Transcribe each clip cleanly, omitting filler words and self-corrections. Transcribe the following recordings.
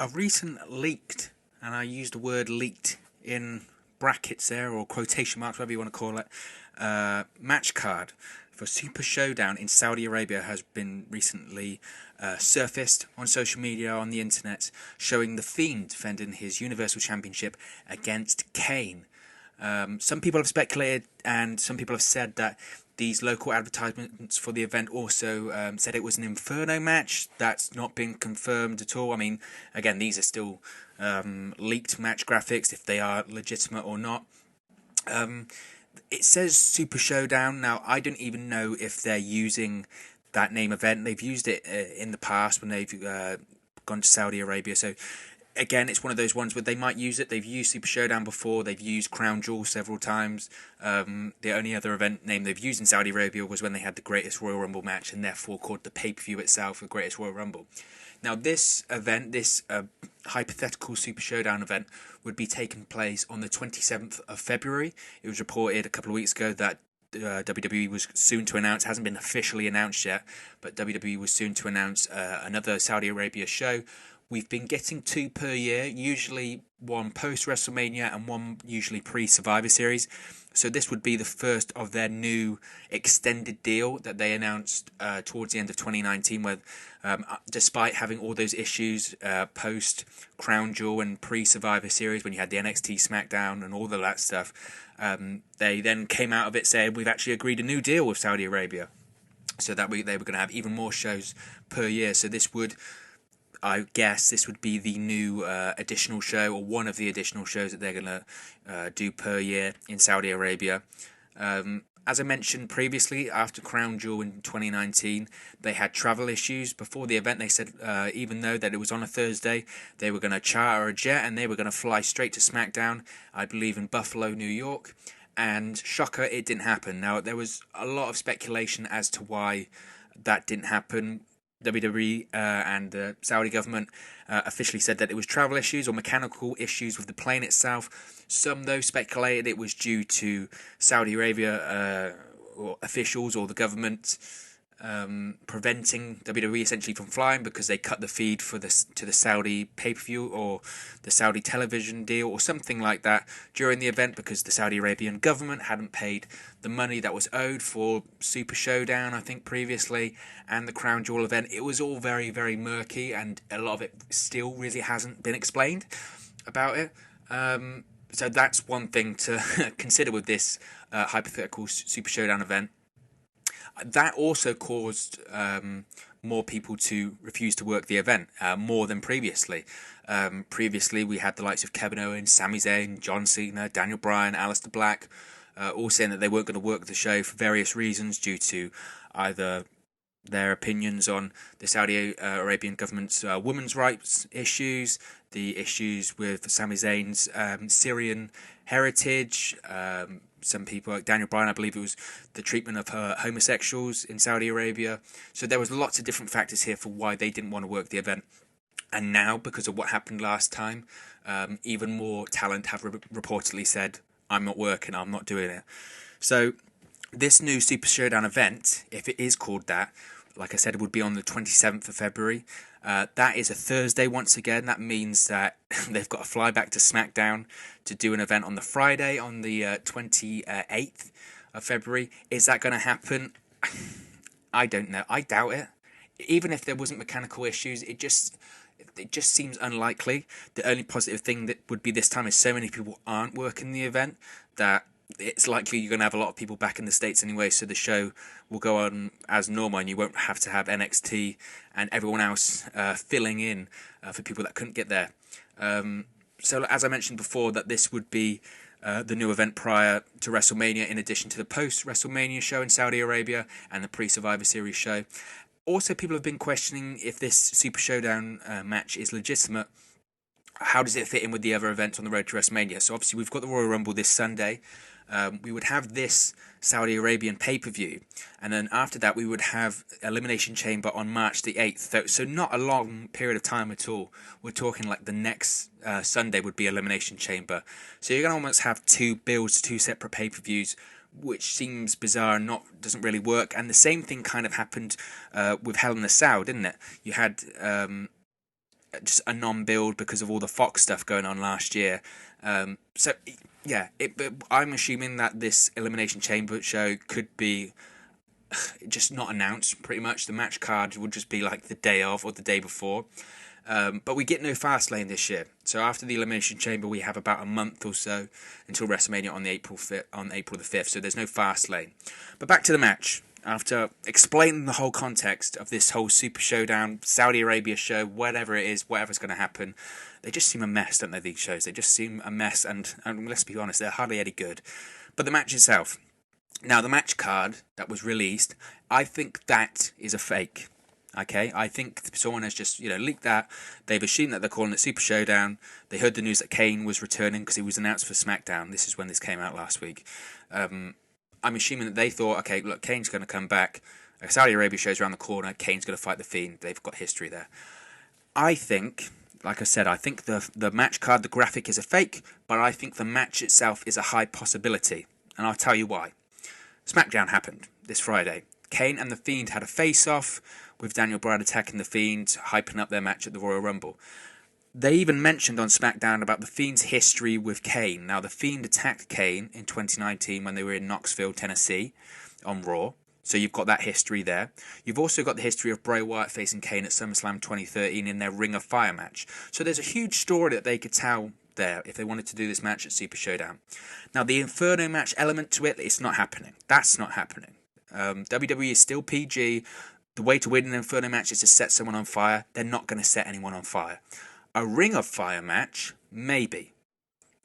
A recent leaked, and I use the word leaked in brackets there, or quotation marks, whatever you want to call it, match card for Super Showdown in Saudi Arabia has been recently surfaced on social media, on the internet, showing the Fiend defending his Universal Championship against Kane. Some people have speculated, and some people have said that these local advertisements for the event also said it was an Inferno match. That's not been confirmed at all. I mean, again, these are still leaked match graphics, if they are legitimate or not. It says Super Showdown. Now, I don't even know if they're using that name event. They've used it in the past when they've gone to Saudi Arabia. So again, it's one of those ones where they might use it. They've used Super Showdown before. They've used Crown Jewel several times. The only other event name they've used in Saudi Arabia was when they had the Greatest Royal Rumble match, and therefore called the pay-per-view itself the Greatest Royal Rumble. Now, this event, this hypothetical Super Showdown event, would be taking place on the 27th of February. It was reported a couple of weeks ago that WWE was soon to announce, hasn't been officially announced yet, but WWE was soon to announce another Saudi Arabia show. We've been getting two per year, usually one post-WrestleMania and one usually pre-Survivor Series. So this would be the first of their new extended deal that they announced towards the end of 2019, where despite having all those issues post-Crown Jewel and pre-Survivor Series, when you had the NXT SmackDown and all of that stuff, they then came out of it saying, we've actually agreed a new deal with Saudi Arabia. So that they were going to have even more shows per year. So this would... I guess this would be the new additional show, or one of the additional shows that they're going to do per year in Saudi Arabia. As I mentioned previously, after Crown Jewel in 2019, they had travel issues. Before the event, they said even though that it was on a Thursday, they were going to charter a jet and they were going to fly straight to SmackDown, I believe in Buffalo, New York. And shocker, it didn't happen. Now, there was a lot of speculation as to why that didn't happen. WWE and the Saudi government officially said that it was travel issues or mechanical issues with the plane itself. Some, though, speculated it was due to Saudi Arabia or officials or the government preventing WWE essentially from flying because they cut the feed for this to the Saudi pay-per-view or the Saudi television deal or something like that during the event, because the Saudi Arabian government hadn't paid the money that was owed for Super Showdown, I think, previously, and the Crown Jewel event. It was all very, very murky, and a lot of it still really hasn't been explained about it. So that's one thing to consider with this hypothetical Super Showdown event. That also caused more people to refuse to work the event, more than previously. Previously, we had the likes of Kevin Owens, Sami Zayn, John Cena, Daniel Bryan, Aleister Black, all saying that they weren't going to work the show for various reasons due to either their opinions on the Saudi Arabian government's women's rights issues, the issues with Sami Zayn's Syrian heritage. Some people, like Daniel Bryan, I believe it was the treatment of her homosexuals in Saudi Arabia. So there was lots of different factors here for why they didn't want to work the event. And now, because of what happened last time, even more talent have reportedly said, I'm not working, I'm not doing it. So this new Super Showdown event, if it is called that, like I said, it would be on the 27th of February. That is a Thursday once again. That means that they've got to fly back to SmackDown to do an event on the Friday, on the 28th of February. Is that going to happen? I don't know. I doubt it. Even if there wasn't mechanical issues, it just seems unlikely. The only positive thing that would be this time is so many people aren't working the event that it's likely you're going to have a lot of people back in the States anyway, so the show will go on as normal and you won't have to have NXT and everyone else filling in for people that couldn't get there. So as I mentioned before, that this would be the new event prior to WrestleMania, in addition to the post-WrestleMania show in Saudi Arabia and the pre-Survivor Series show. Also, people have been questioning if this Super Showdown match is legitimate. How does it fit in with the other events on the road to WrestleMania? So obviously we've got the Royal Rumble this Sunday. We would have this Saudi Arabian pay-per-view, and then after that we would have Elimination Chamber on March the 8th. So not a long period of time at all. We're talking like the next Sunday would be Elimination Chamber. So you're going to almost have two builds, two separate pay-per-views, which seems bizarre and doesn't really work. And the same thing kind of happened with Hell in a Cell, didn't it? You had just a non-build because of all the Fox stuff going on last year. So yeah, I'm assuming that this Elimination Chamber show could be just not announced. Pretty much, the match card would just be like the day of or the day before. But we get no Fastlane this year. So after the Elimination Chamber, we have about a month or so until WrestleMania on April the 5th. So there's no Fastlane. But back to the match. After explaining the whole context of this whole Super Showdown, Saudi Arabia show, whatever it is, whatever's going to happen, they just seem a mess, don't they, these shows? They just seem a mess, and let's be honest, they're hardly any good. But the match itself. Now, the match card that was released, I think that is a fake. Okay, I think someone has just, leaked that. They've assumed that they're calling it Super Showdown. They heard the news that Kane was returning because he was announced for SmackDown. This is when this came out last week. I'm assuming that they thought, okay, look, Kane's going to come back. Saudi Arabia show's around the corner. Kane's going to fight the Fiend. They've got history there. I think, like I said, I think the match card, the graphic is a fake, but I think the match itself is a high possibility. And I'll tell you why. SmackDown happened this Friday. Kane and the Fiend had a face-off with Daniel Bryan attacking the Fiend, hyping up their match at the Royal Rumble. They even mentioned on SmackDown about the Fiend's history with Kane. Now, the Fiend attacked Kane in 2019 when they were in Knoxville, Tennessee, on Raw. So you've got that history there. You've also got the history of Bray Wyatt facing Kane at SummerSlam 2013 in their Ring of Fire match. So there's a huge story that they could tell there if they wanted to do this match at Super Showdown. Now, the Inferno match element to it, it's not happening. That's not happening. WWE is still PG. The way to win an Inferno match is to set someone on fire. They're not going to set anyone on fire. A Ring of Fire match, maybe.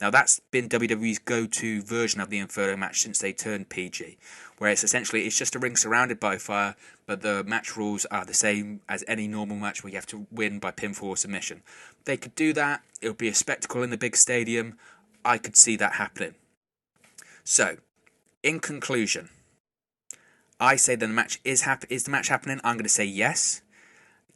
Now, that's been WWE's go-to version of the Inferno match since they turned PG, where it's just a ring surrounded by fire, but the match rules are the same as any normal match where you have to win by pinfall or submission. They could do that. It would be a spectacle in the big stadium. I could see that happening. So, in conclusion, I say the match is the match happening? I'm going to say yes.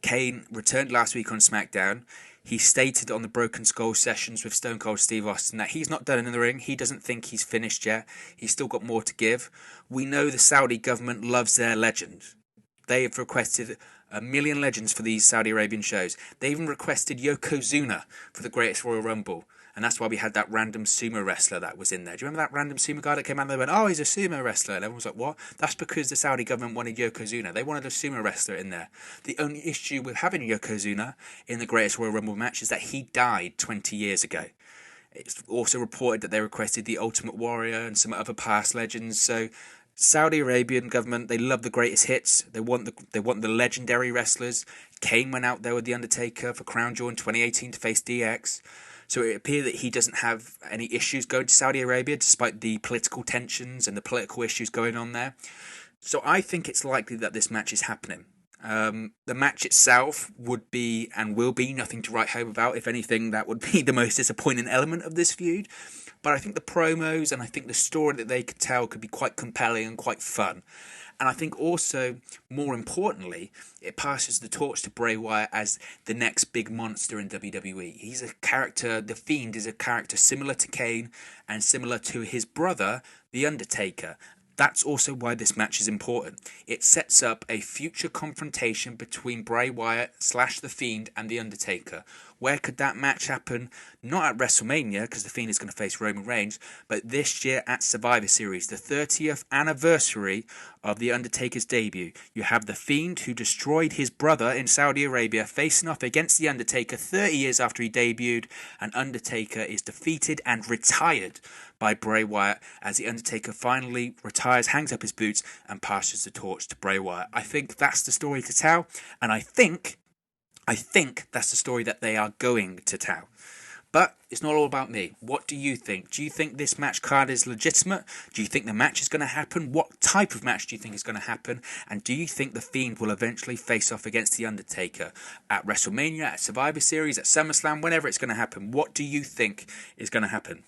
Kane returned last week on SmackDown. He stated on the Broken Skull sessions with Stone Cold Steve Austin that he's not done in the ring. He doesn't think he's finished yet. He's still got more to give. We know the Saudi government loves their legend. They have requested 1 million legends for these Saudi Arabian shows. They even requested Yokozuna for the Greatest Royal Rumble. And that's why we had that random sumo wrestler that was in there. Do you remember that random sumo guy that came out and they went, oh, he's a sumo wrestler? And everyone was like, what? That's because the Saudi government wanted Yokozuna. They wanted a sumo wrestler in there. The only issue with having Yokozuna in the Greatest Royal Rumble match is that he died 20 years ago. It's also reported that they requested the Ultimate Warrior and some other past legends. So Saudi Arabian government, they love the greatest hits. They want the legendary wrestlers. Kane went out there with The Undertaker for Crown Jewel in 2018 to face DX. So it appears that he doesn't have any issues going to Saudi Arabia, despite the political tensions and the political issues going on there. So I think it's likely that this match is happening. The match itself would be and will be nothing to write home about. If anything, that would be the most disappointing element of this feud. But I think the promos and I think the story that they could tell could be quite compelling and quite fun. And I think also, more importantly, it passes the torch to Bray Wyatt as the next big monster in WWE. He's a character, The Fiend is a character similar to Kane and similar to his brother, The Undertaker. That's also why this match is important. It sets up a future confrontation between Bray Wyatt / The Fiend and The Undertaker. Where could that match happen? Not at WrestleMania, because The Fiend is going to face Roman Reigns, but this year at Survivor Series, the 30th anniversary of The Undertaker's debut. You have The Fiend, who destroyed his brother in Saudi Arabia, facing off against The Undertaker 30 years after he debuted, and Undertaker is defeated and retired by Bray Wyatt as The Undertaker finally retires, hangs up his boots, and passes the torch to Bray Wyatt. I think that's the story to tell, and I think that's the story that they are going to tell. But it's not all about me. What do you think? Do you think this match card is legitimate? Do you think the match is going to happen? What type of match do you think is going to happen? And do you think The Fiend will eventually face off against The Undertaker at WrestleMania, at Survivor Series, at SummerSlam, whenever it's going to happen? What do you think is going to happen?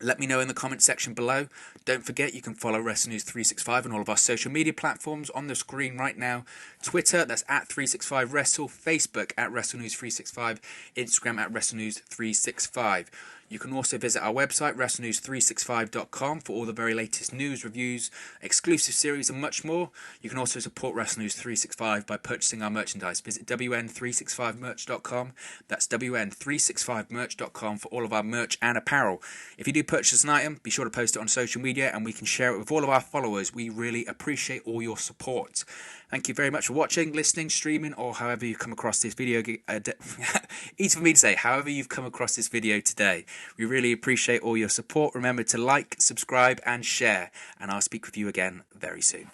Let me know in the comment section below. Don't forget, you can follow WrestleNews365 on all of our social media platforms on the screen right now. Twitter, that's at 365Wrestle. Facebook at WrestleNews365. Instagram at WrestleNews365. You can also visit our website, WrestleNews365.com, for all the very latest news, reviews, exclusive series, and much more. You can also support WrestleNews365 by purchasing our merchandise. Visit WN365merch.com. That's WN365merch.com for all of our merch and apparel. If you do purchase an item, be sure to post it on social media and we can share it with all of our followers. We really appreciate all your support. Thank you very much for watching, listening, streaming, or however you've come across this video. Easy for me to say, however you've come across this video today. We really appreciate all your support. Remember to like, subscribe, and share. And I'll speak with you again very soon.